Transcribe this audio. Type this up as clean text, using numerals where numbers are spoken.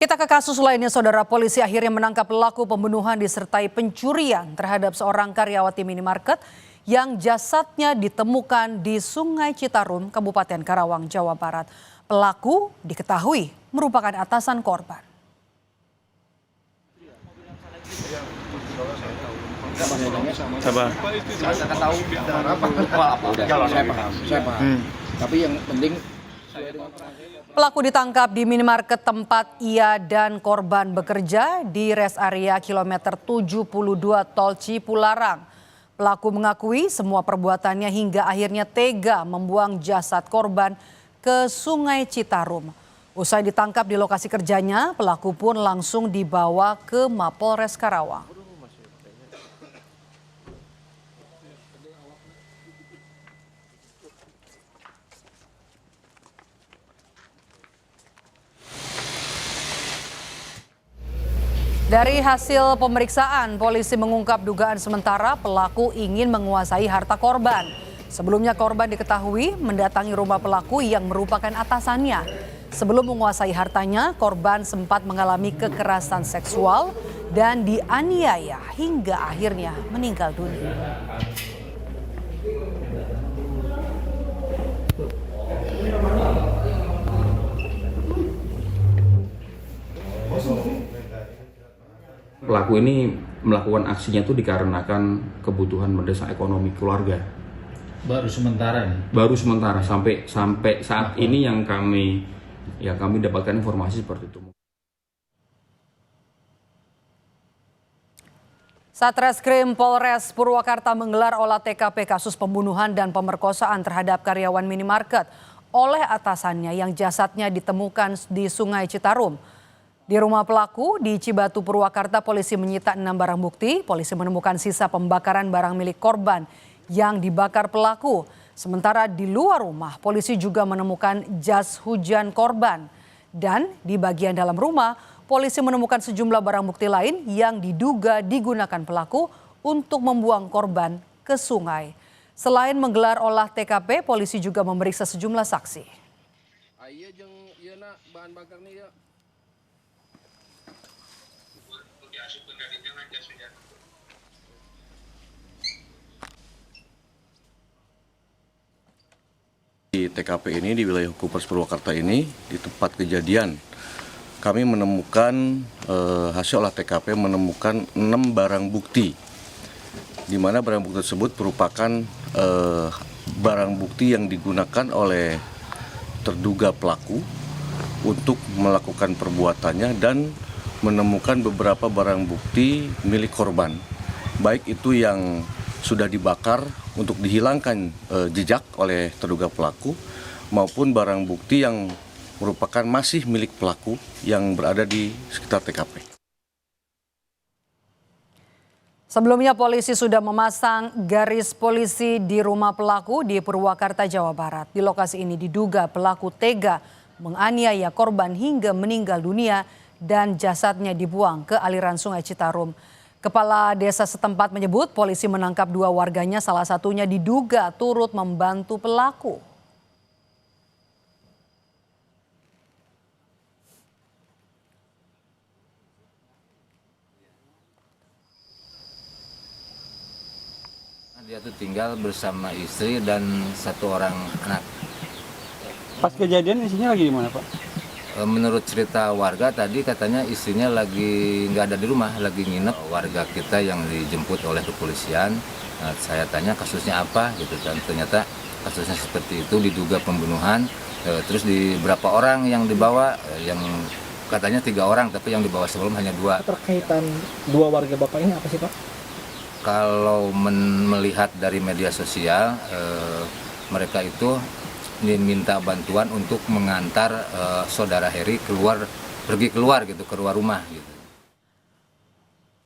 Kita ke kasus lainnya, saudara. Polisi akhirnya menangkap pelaku pembunuhan disertai pencurian terhadap seorang karyawati minimarket yang jasadnya ditemukan di Sungai Citarum, Kabupaten Karawang, Jawa Barat. Pelaku diketahui merupakan atasan korban. Tapi yang penting Pelaku ditangkap di minimarket tempat ia dan korban bekerja di rest area kilometer 72 Tol Cipularang. Pelaku mengakui semua perbuatannya hingga akhirnya tega membuang jasad korban ke Sungai Citarum. Usai ditangkap di lokasi kerjanya, pelaku pun langsung dibawa ke Mapolres Karawang. Dari hasil pemeriksaan, polisi mengungkap dugaan sementara pelaku ingin menguasai harta korban. Sebelumnya korban diketahui mendatangi rumah pelaku yang merupakan atasannya. Sebelum menguasai hartanya, korban sempat mengalami kekerasan seksual dan dianiaya hingga akhirnya meninggal dunia. Pelaku ini melakukan aksinya itu dikarenakan kebutuhan mendesak ekonomi keluarga. Baru sementara nih. Baru sementara sampai saat ini yang kami dapatkan informasi seperti itu. Satreskrim Polres Purwakarta menggelar olah TKP kasus pembunuhan dan pemerkosaan terhadap karyawan minimarket oleh atasannya yang jasadnya ditemukan di Sungai Citarum. Di rumah pelaku di Cibatu, Purwakarta, polisi menyita 6 barang bukti. Polisi menemukan sisa pembakaran barang milik korban yang dibakar pelaku. Sementara di luar rumah, polisi juga menemukan jas hujan korban. Dan di bagian dalam rumah, polisi menemukan sejumlah barang bukti lain yang diduga digunakan pelaku untuk membuang korban ke sungai. Selain menggelar olah TKP, polisi juga memeriksa sejumlah saksi. Di TKP ini, di wilayah hukum Polres Purwakarta ini, di tempat kejadian, kami menemukan hasil olah TKP menemukan 6 barang bukti, di mana barang bukti tersebut merupakan barang bukti yang digunakan oleh terduga pelaku untuk melakukan perbuatannya dan menemukan beberapa barang bukti milik korban, baik itu yang sudah dibakar untuk dihilangkan jejak oleh terduga pelaku maupun barang bukti yang merupakan masih milik pelaku yang berada di sekitar TKP. Sebelumnya polisi sudah memasang garis polisi di rumah pelaku di Purwakarta, Jawa Barat. Di lokasi ini diduga pelaku tega menganiaya korban hingga meninggal dunia dan jasadnya dibuang ke aliran Sungai Citarum. Kepala desa setempat menyebut polisi menangkap 2 warganya, salah satunya diduga turut membantu pelaku. Dia tuh tinggal bersama istri dan 1 orang anak. Pas kejadian isinya lagi di mana, Pak? Menurut cerita warga tadi katanya istrinya lagi nggak ada di rumah, lagi nginep. Warga kita yang dijemput oleh kepolisian, saya tanya kasusnya apa gitu kan, ternyata kasusnya seperti itu, diduga pembunuhan. Terus di berapa orang yang dibawa, yang katanya 3 orang, tapi yang dibawa sebelum hanya 2. terkaitan 2 warga Bapak ini apa sih, Pak? Kalau melihat dari media sosial, mereka itu diminta bantuan untuk mengantar saudara Heri pergi keluar gitu, keluar rumah gitu.